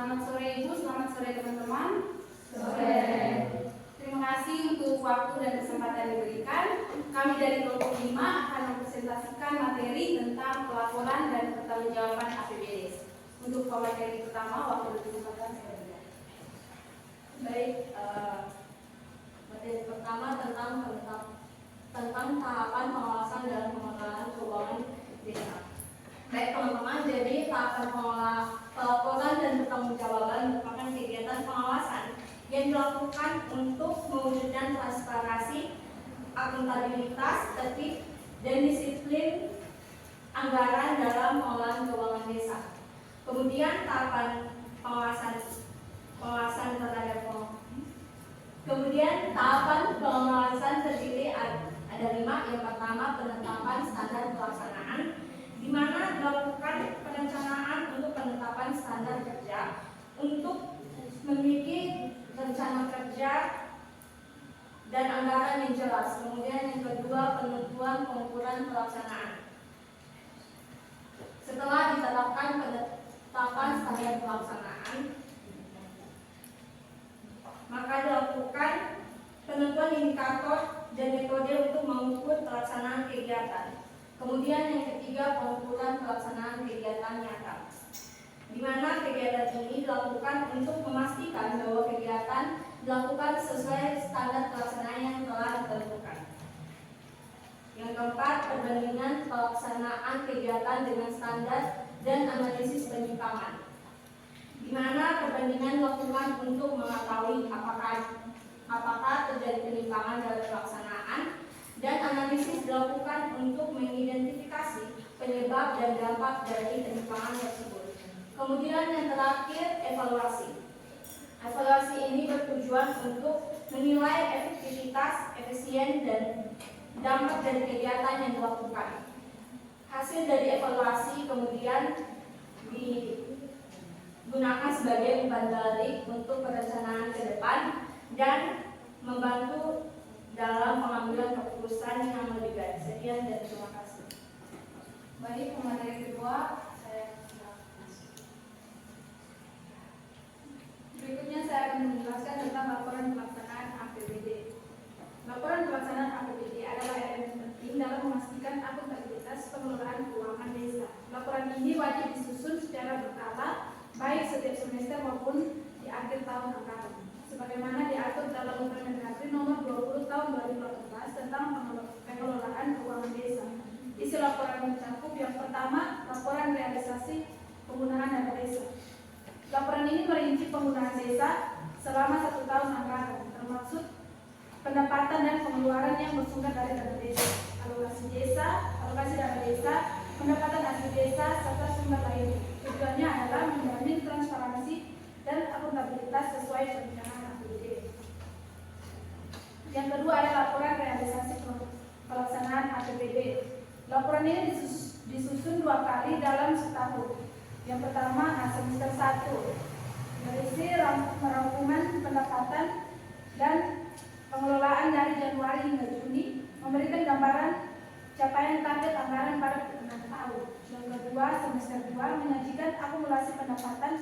Selamat sore Ibu, selamat sore teman-teman. Sore. Terima kasih untuk waktu dan kesempatan yang diberikan. Kami dari kelompok 5 akan mempresentasikan materi tentang pelaporan dan pertanggungjawaban APBD. Untuk pemateri pertama, waktu dan kesempatan saya berikan. Baik, materi pertama tentang tahapan pengawasan dan pengelolaan keuangan desa. Baik teman-teman, jadi tahapan pelaporan dan pertanggungjawaban merupakan kegiatan pengawasan yang dilakukan untuk mewujudkan transparansi, akuntabilitas, tertib, dan disiplin anggaran dalam pengelolaan keuangan desa. Kemudian tahapan pengawasan terhadap pengawasan terdiri ada 5. Yang pertama, penetapan standar pelaksanaan, di mana dilakukan perencanaan untuk penetapan standar kerja untuk memiliki rencana kerja dan anggaran yang jelas. Kemudian yang kedua, penentuan pengukuran pelaksanaan. Setelah ditetapkan penetapan standar pelaksanaan, maka dilakukan penentuan indikator dan metode untuk mengukur pelaksanaan kegiatan. Kemudian yang ketiga, pengukuran pelaksanaan kegiatan nyata, di mana kegiatan ini dilakukan untuk memastikan bahwa kegiatan dilakukan sesuai standar pelaksanaan yang telah ditentukan. Yang keempat, perbandingan pelaksanaan kegiatan dengan standar dan analisis penyimpangan, di mana perbandingan dilakukan untuk mengetahui apakah terjadi penyimpangan dalam pelaksanaan, dan analisis dilakukan untuk mengidentifikasi penyebab dan dampak dari penyimpangan tersebut. Kemudian yang terakhir, evaluasi. Evaluasi ini bertujuan untuk menilai efektivitas, efisien, dan dampak dari kegiatan yang dilakukan. Hasil dari evaluasi kemudian digunakan sebagai umpan balik untuk perencanaan ke depan dan membantu dalam pengambilan keputusan yang lebih baik. Sekian dan terima kasih. Baik, pemateri kedua, berikutnya saya akan menjelaskan tentang laporan pelaksanaan APBD. Laporan pelaksanaan APBD adalah elemen penting dalam memastikan akuntabilitas pengelolaan keuangan desa. Laporan ini wajib disusun secara berkala, baik setiap semester maupun di akhir tahun anggaran, sebagaimana diatur dalam Permendagri Nomor 20 Tahun 2018 tentang pengelolaan keuangan desa. Isi laporan mencakup yang pertama, laporan realisasi penggunaan dana desa. Laporan ini merinci penggunaan desa selama 1 tahun anggaran, termasuk pendapatan dan pengeluaran yang bersumber dari dana desa, alokasi dana desa, pendapatan asli desa, serta sumber lainnya. Tujuannya adalah menjamin transparansi dan akuntabilitas sesuai perencanaan APBD. Yang kedua adalah laporan realisasi pelaksanaan APBD. Laporan ini disusun 2 kali dalam setahun. Yang pertama, semester 1, berisi rangkuman pendapatan dan pengelolaan dari Januari hingga Juni, memberikan gambaran capaian target anggaran pada 6 tahun. Yang kedua, semester 2, menyajikan akumulasi pendapatan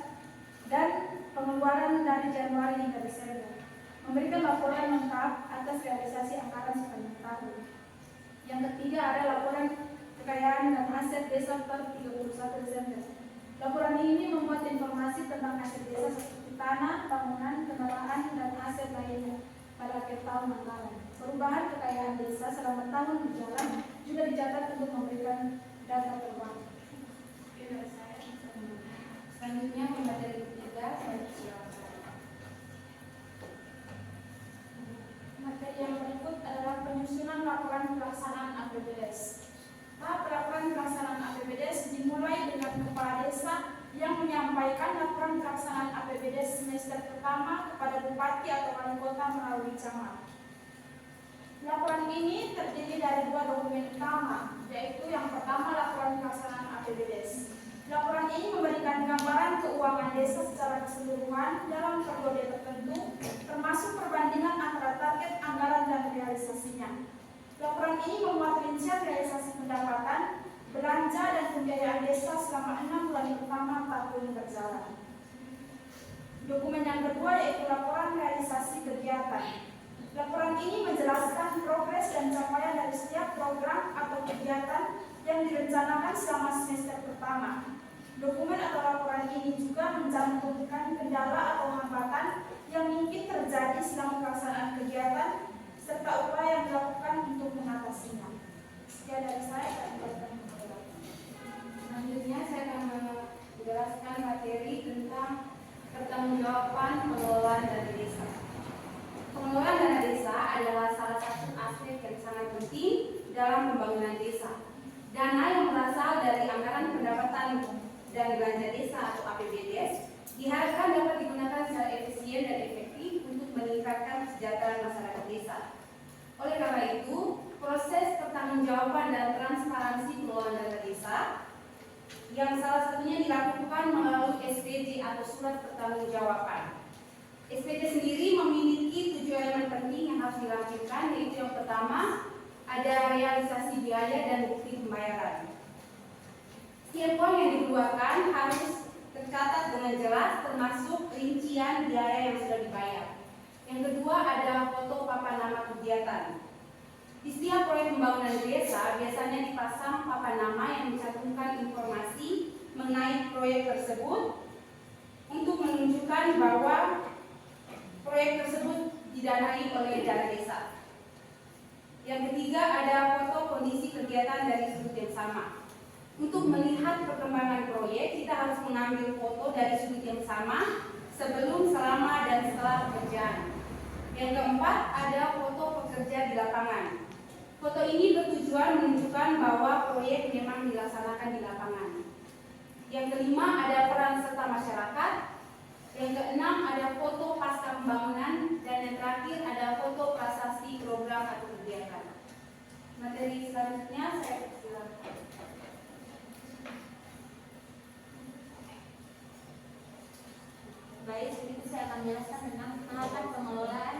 dan pengeluaran dari Januari hingga Desember, memberikan laporan lengkap atas realisasi anggaran sepanjang tahun. Yang ketiga ada laporan kekayaan dan aset desa per 31 Desember. Laporan ini memuat informasi tentang aset desa seperti tanah, bangunan, kendaraan, dan aset lainnya pada akhir tahun anggaran. Perubahan kekayaan desa selama tahun berjalan juga dicatat untuk memberikan data terbaru. Selanjutnya pemateri ketiga, saya silakan. Materi yang berikut adalah penyusunan laporan pelaksanaan APBDes. Tahap laporan pelaksanaan APBDes dimulai dengan kepala desa yang menyampaikan laporan pelaksanaan APBDes semester pertama kepada bupati atau wali kota melalui camat. Laporan ini terdiri dari 2 dokumen utama, yaitu yang pertama laporan pelaksanaan APBDes. Laporan ini memberikan gambaran keuangan desa secara keseluruhan dalam periode tertentu, termasuk perbandingan antara target anggaran dan realisasinya. Laporan ini memuat rincian realisasi pendapatan, belanja, dan pembiayaan desa selama 6 bulan pertama tahun berjalan. Dokumen yang kedua yaitu laporan realisasi kegiatan. Laporan ini menjelaskan progres dan capaian dari setiap program atau kegiatan yang direncanakan selama semester pertama. Dokumen atau laporan ini juga mencantumkan kendala atau hambatan yang mungkin terjadi selama pelaksanaan kegiatan serta upaya yang dilakukan untuk mengatasinya. Sekian dari saya, dan selanjutnya saya akan menjelaskan materi tentang pertanggungjawaban pengelolaan dana desa. Pengelolaan dana desa adalah salah satu aspek yang sangat penting dalam pembangunan desa. Dana yang berasal dari anggaran pendapatan dan belanja desa atau APBDes diharapkan dapat digunakan secara efisien dan efektif untuk meningkatkan kesejahteraan masyarakat desa. Oleh karena itu, proses pertanggungjawaban dan transparansi pengelolaan dana desa yang salah satunya dilakukan melalui SPJ atau surat pertanggungjawaban. SPJ sendiri memiliki 7 elemen penting yang harus dilakukan, yaitu yang pertama ada realisasi biaya dan bukti pembayaran. Setiap poin yang dikeluarkan harus tercatat dengan jelas, termasuk rincian biaya yang sudah dibayar. Yang kedua ada foto papan nama kegiatan. Di setiap proyek pembangunan desa biasanya dipasang papan nama yang mencantumkan informasi mengenai proyek tersebut untuk menunjukkan bahwa proyek tersebut didanai oleh dana desa. Yang ketiga ada foto kondisi kegiatan dari sudut yang sama. Untuk melihat perkembangan proyek kita harus mengambil foto dari sudut yang sama sebelum, selama, dan setelah pekerjaan. Yang keempat ada foto pekerja di lapangan. Foto ini bertujuan menunjukkan bahwa proyek memang dilaksanakan di lapangan. Yang kelima ada peran serta masyarakat. Yang keenam ada foto pasca pembangunan, dan yang terakhir ada foto prasasti program atau kegiatan. Materi selanjutnya saya persilakan. Baik, itu saya akan menjelaskan tentang tahapan pengelolaan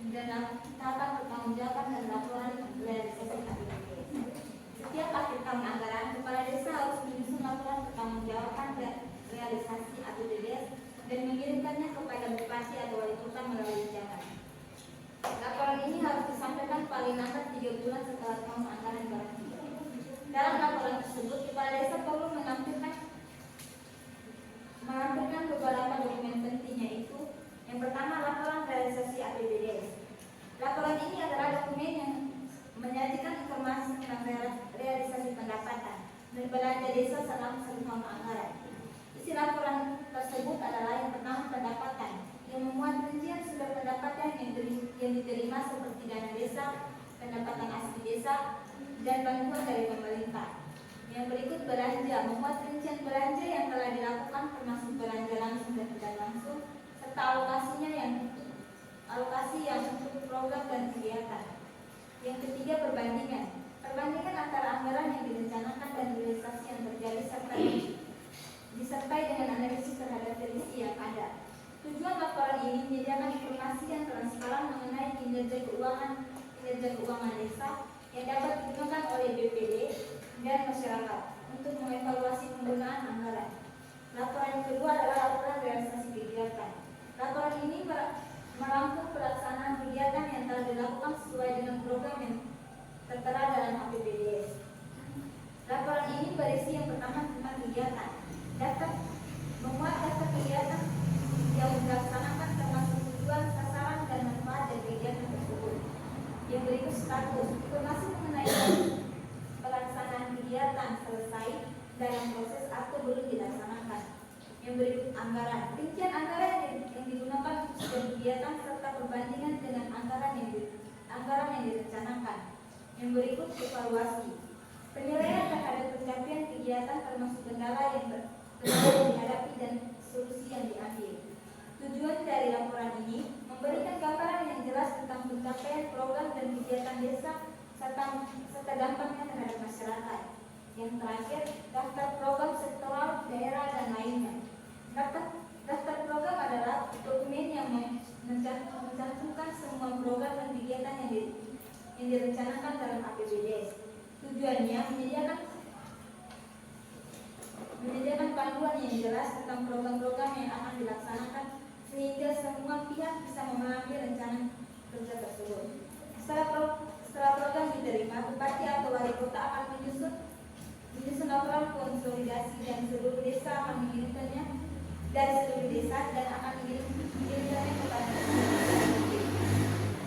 dan tahapan pertanggungjawaban dan laporan realisasi APBD. Setiap akhir tahun anggaran, kepala desa harus menyusun laporan pertanggungjawaban dan realisasi APBD dan mengirimkannya kepada bupati atau wali kota melalui undangan. Laporan ini harus disampaikan paling lambat 3 bulan setelah tahun anggaran berakhir. Dalam laporan tersebut, kepala desa perlu menampilkan beberapa dokumen penting, yaitu yang pertama laporan realisasi APBD. Laporan ini adalah dokumen yang menyajikan informasi tentang realisasi pendapatan dan belanja desa selama 1 tahun anggaran. Isi laporan tersebut adalah yang pertama pendapatan, yang memuat rincian sumber pendapatan yang diterima seperti dana desa, pendapatan asli desa, dan bantuan dari pemerintah. Yang berikut belanja, memuat rincian belanja yang telah dilakukan termasuk belanja langsung dan tidak langsung, serta alokasi yang untuk program dan kegiatan. Yang ketiga perbandingan antara anggaran yang direncanakan dan realisasi yang terjadi disertai dengan analisis terhadap kondisi yang ada. Tujuan laporan ini menyediakan informasi yang transparan mengenai kinerja keuangan desa yang dapat digunakan oleh BPD dan masyarakat untuk mengevaluasi penggunaan anggaran. Laporan yang kedua adalah laporan realisasi kegiatan. Laporan ini merangkum pelaksanaan kegiatan yang telah dilakukan sesuai dengan program yang tertera dalam APBDes. Laporan ini berisi yang pertama tentang kegiatan, memuat daftar kegiatan yang dilaksanakan termasuk tujuan, sasaran, dan manfaat dari kegiatan tersebut. Yang berikut status, informasi mengenai pelaksanaan kegiatan selesai dalam proses atau belum dilaksanakan. Yang berikut anggaran, rincian anggaran yang digunakan untuk setiap kegiatan serta perbandingan dengan anggaran yang direncanakan. Yang berikut evaluasi, penilaian terhadap pencapaian kegiatan termasuk kendala yang dihadapi dan solusi yang diambil. Tujuan dari laporan ini memberikan gambaran yang jelas tentang pencapaian program dan kegiatan desa serta dampaknya terhadap masyarakat. Yang terakhir, daftar program sektoral, daerah, dan lainnya. Daftar program adalah dokumen yang mencantumkan semua program dan kegiatan yang direncanakan dalam APBDes. Tujuannya menyediakan yang jelas tentang program-program yang akan dilaksanakan sehingga semua pihak bisa memahami rencana kerja tersebut. Setelah program diterima, bupati atau wali kota akan menyusun laporan konsolidasi dan seluruh desa akan mengirimkannya dari seluruh desa dan akan mengirimkannya kepada masyarakat.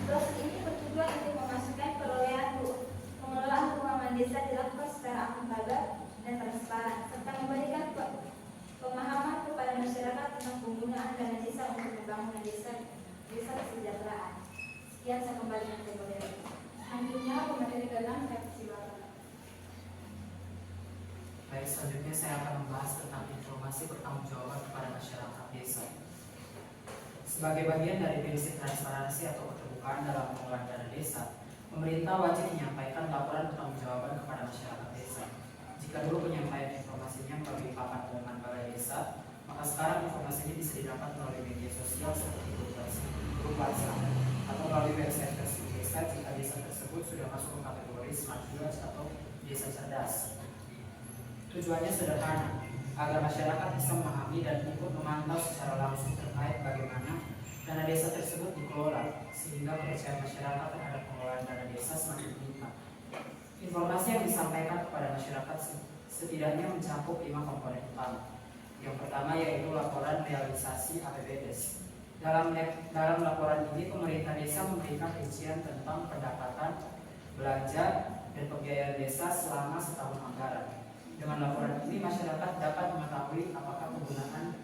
Proses ini bertujuan untuk memastikan pengelolaan keuangan desa dilakukan secara akuntabel dan transparan serta memberikan pemahaman kepada masyarakat tentang penggunaan dana desa untuk pembangunan desa kesejahteraan. Sekian saya kembalikan ke Saudara. Selanjutnya pemateri ke-6 saya persilakan. Baik, selanjutnya saya akan membahas tentang informasi pertanggungjawaban kepada masyarakat desa. Sebagai bagian dari prinsip transparansi atau keterbukaan dalam pengelolaan dana desa, pemerintah wajib menyampaikan laporan pertanggungjawaban kepada masyarakat desa. Jika dulu penyampaian informasinya melalui papan pengumuman balai desa, maka sekarang informasi ini bisa didapat melalui media sosial seperti grup WhatsApp atau melalui website resmi desa jika desa tersebut sudah masuk ke kategori Smart Village atau desa cerdas. Tujuannya sederhana, agar masyarakat bisa memahami dan ikut memantau secara langsung terkait bagaimana dana desa tersebut dikelola, sehingga kepercayaan masyarakat terhadap pengelolaan dana desa semakin meningkat. Informasi yang disampaikan kepada masyarakat setidaknya mencakup 5 komponen utama. Yang pertama yaitu laporan realisasi APBDes. Dalam laporan ini, pemerintah desa memberikan rincian tentang pendapatan, belanja, dan pembiayaan desa selama setahun anggaran. Dengan laporan ini, masyarakat dapat mengetahui apakah penggunaan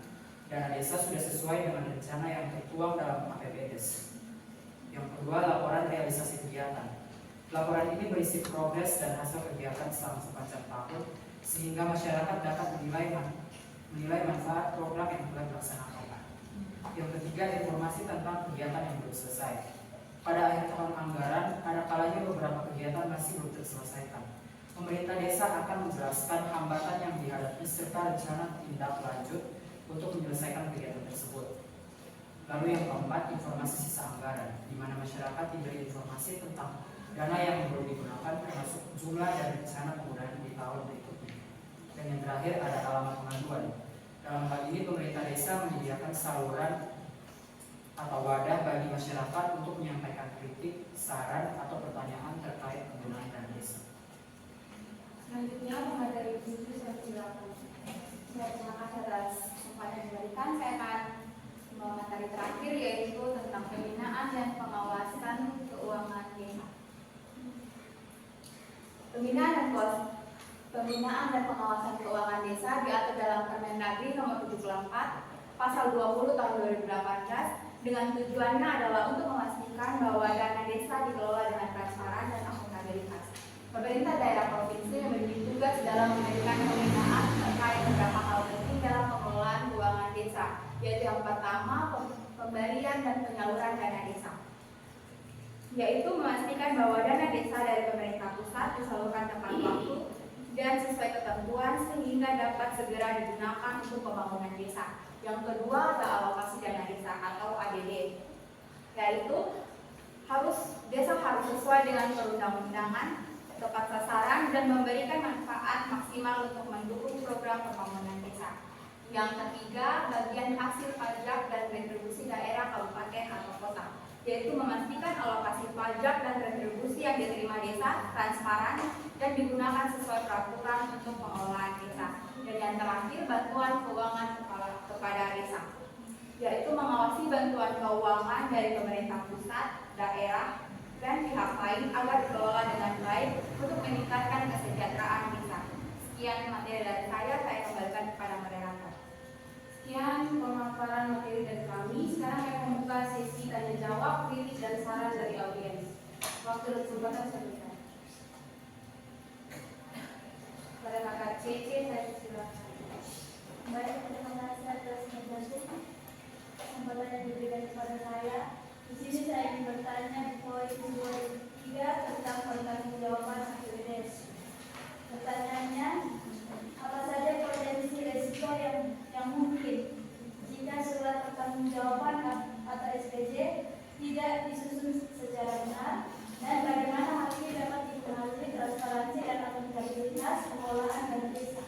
dana desa sudah sesuai dengan rencana yang tertuang dalam APBDes. Yang kedua, laporan realisasi kegiatan. Laporan ini berisi progres dan hasil kegiatan selama sepanjang tahun, sehingga masyarakat dapat menilai manfaat program yang telah dilaksanakan. Yang ketiga, informasi tentang kegiatan yang belum selesai. Pada akhir tahun anggaran, ada kalanya beberapa kegiatan masih belum terselesaikan. Pemerintah desa akan menjelaskan hambatan yang dihadapi serta rencana tindak lanjut untuk menyelesaikan kegiatan tersebut. Lalu yang keempat, informasi sisa anggaran, di mana masyarakat diberi informasi tentang dana yang belum digunakan termasuk jumlah dan rencana penggunaan di tahun berikutnya. Dan yang terakhir ada alamat pengaduan. Dalam hal ini pemerintah desa menyediakan saluran atau wadah bagi masyarakat untuk menyampaikan kritik, saran, atau pertanyaan terkait penggunaan dana desa. Selanjutnya pemateri ke-7 saya persilakan. Saya terima kasih atas kesempatan yang diberikan. Saya akan materi terakhir yaitu tentang pembinaan dan pengawasan keuangan desa. Pembinaan dan pengawasan keuangan desa diatur dalam Permendagri Nomor 74 Pasal 20 Tahun 2018 dengan tujuannya adalah untuk memastikan bahwa dana desa dikelola dengan transparan dan akuntabilitas. Pemerintah daerah provinsi memiliki tugas dalam memberikan pembinaan terkait beberapa hal penting dalam pengelolaan keuangan desa, yaitu yang pertama pemberian dan penyaluran dana desa, yaitu memastikan bahwa dana desa dari pemerintah pusat disalurkan tepat waktu dan sesuai ketentuan sehingga dapat segera digunakan untuk pembangunan desa. Yang kedua adalah alokasi dana desa atau ADD, yaitu desa harus sesuai dengan perundang-undangan, tepat sasaran, dan memberikan manfaat maksimal untuk mendukung program pembangunan desa. Yang ketiga, bagian hasil pajak dan retribusi daerah, kabupaten, atau kota, yaitu memastikan alokasi pajak dan retribusi yang diterima desa transparan dan digunakan sesuai peraturan untuk pengelolaan desa. Dan yang terakhir, bantuan keuangan kepada desa, yaitu mengawasi bantuan keuangan dari pemerintah pusat, daerah, dan pihak lain agar dikelola dengan baik untuk meningkatkan kesejahteraan desa. Sekian materi dari saya kembalikan kepada moderator. Sekian pemaparan materi dari kami. Sekarang saya membuka sesi tanya jawab, kritik, dan saran dari audiens. Waktu dan kesempatan saya berikan. Pada kakak CC saya silakan. Baik, terima kasih atas kesempatan yang diberikan kepada saya. Di sini saya ingin bertanya di poin 23 tentang pertanggungjawaban APBDes. Pertanyaannya, apa saja potensi resiko yang mungkin jika surat pertanggungjawaban atau SPJ tidak disusun secara benar, dan bagaimana hal ini dapat dipengaruhi transparansi dan akuntabilitas pengelolaan dana desa?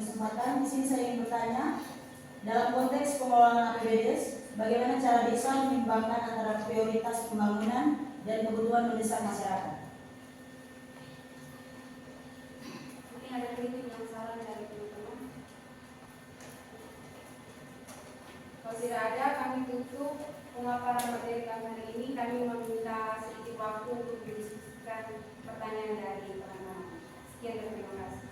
kesempatan. Di sini saya ingin bertanya, dalam konteks pengelolaan APBDes, bagaimana cara desa menyimbangkan antara prioritas pembangunan dan kebutuhan mendesak masyarakat? Ini ada kritik yang salah dari teman-teman. Kalau tidak ada, kami tutup pemaparan materi kami hari ini. Kami meminta sedikit waktu untuk mendiskusikan pertanyaan dari teman-teman. Sekian dan terima kasih.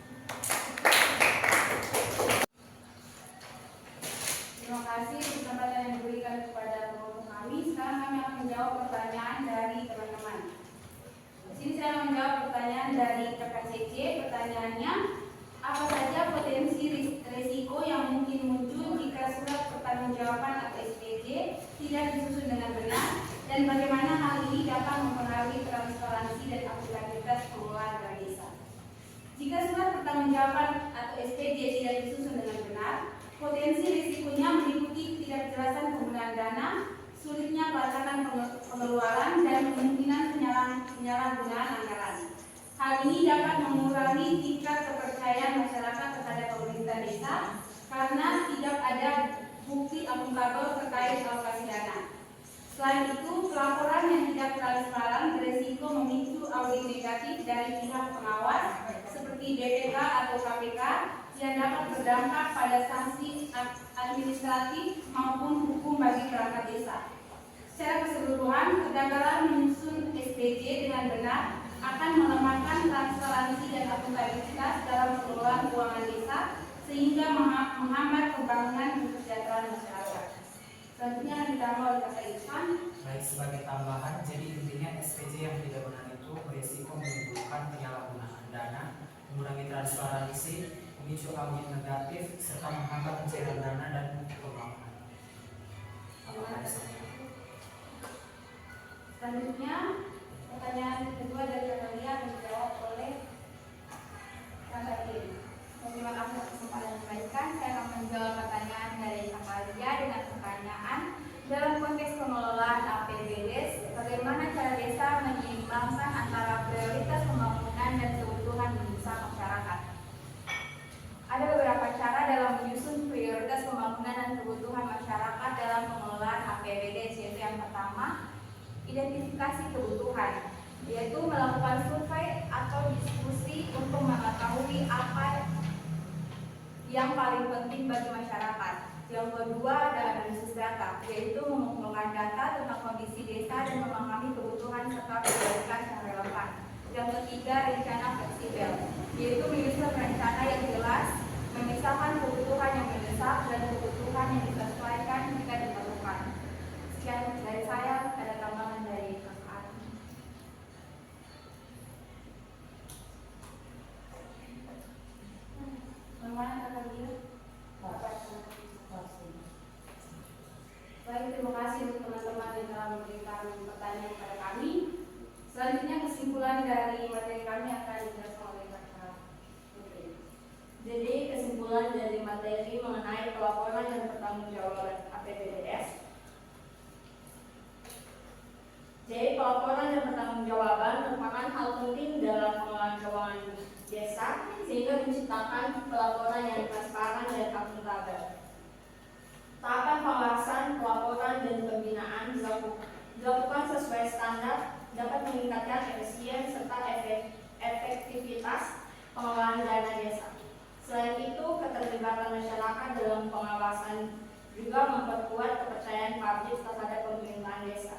Terima kasih atas kesempatan yang diberikan kepada kelompok kami. Sekarang kami akan menjawab pertanyaan dari teman-teman. Di sini saya akan menjawab pertanyaan dari KKCC. Pertanyaannya, apa saja potensi risiko yang mungkin muncul jika surat pertanggungjawaban atau SPJ tidak disusun dengan benar, dan bagaimana hal ini dapat mempengaruhi transparansi dan akuntabilitas pengelolaan dana desa? Jika surat pertanggungjawaban atau SPJ tidak disusun dengan benar, potensi risikonya meliputi ketidakjelasan penggunaan dana, sulitnya pelaksanaan pengeluaran, dan kemungkinan penyalahgunaan anggaran. Hal ini dapat mengurangi tingkat kepercayaan masyarakat terhadap pemerintah desa karena tidak ada bukti akuntabel terkait alokasi dana. Selain itu, pelaporan yang tidak transparan beresiko memicu audit negatif dari pihak pengawas seperti BPK atau KPK yang dapat berdampak pada sanksi administratif maupun hukum bagi perangkat desa. Secara keseluruhan, kegagalan menyusun SPJ dengan benar akan melemahkan transparansi dan akuntabilitas dalam pengelolaan keuangan desa sehingga menghambat pembangunan dan kesejahteraan masyarakat. Selanjutnya ditambah oleh Kak Irfan. Baik, sebagai tambahan, jadi intinya SPJ yang tidak benar itu berisiko menimbulkan penyalahgunaan dana, mengurangi transparansi, memicu audit negatif, serta menghambat pencairan dana dan pembangunan. Selanjutnya, pertanyaan kedua dari Kak Lia yang dijawab oleh Kak Lia. Terima kasih atas kesempatan yang diberikan. Saya akan menjawab pertanyaan dari Kak Lia dengan pertanyaan, dalam konteks pengelolaan APBDes, bagaimana cara desa menyeimbangkan antara prioritas pembangunan dan kebutuhan mendesak masyarakat? Ada beberapa cara dalam menyusun prioritas pembangunan dan kebutuhan masyarakat dalam pengelolaan APBDes, yaitu yang pertama, identifikasi kebutuhan, yaitu melakukan survei atau diskusi untuk mengetahui apa yang paling penting bagi masyarakat. Yang kedua adalah analisis data, yaitu mengumpulkan data tentang kondisi desa dan memahami kebutuhan serta prioritas yang relevan. Yang ketiga, rencana fleksibel, yaitu menyusun rencana yang jelas, memisahkan kebutuhan yang mendesak dan kebutuhan yang disesuaikan jika diperlukan. Sekian dari saya, ada tambahan dari Kak Ari. Bagaimana Kak Lia? Baik, terima kasih untuk teman-teman yang telah memberikan pertanyaan kepada kami. Selanjutnya kesimpulan dari materi kami akan dijelaskan oleh Kak Putri. Jadi kesimpulan dari materi mengenai pelaporan dan pertanggungjawaban APBDes. Jadi pelaporan dan pertanggungjawaban merupakan hal penting dalam pengelolaan keuangan desa sehingga menciptakan pelaporan yang transparan dan akuntabel. Tahapan pengawasan, pelaporan, dan pembinaan dilakukan sesuai standar dapat meningkatkan efisien serta efektivitas pengelolaan dana desa. Selain itu, keterlibatan masyarakat dalam pengawasan juga memperkuat kepercayaan publik terhadap pemerintahan desa.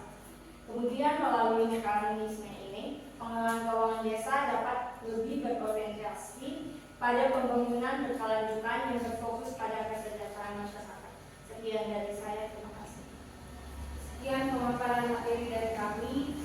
Kemudian melalui mekanisme ini, pengelolaan keuangan desa dapat lebih berorientasi pada pembangunan berkelanjutan yang berfokus pada kesejahteraan masyarakat. Sekian dari saya, terima kasih. Sekian pemaparan materi dari kami.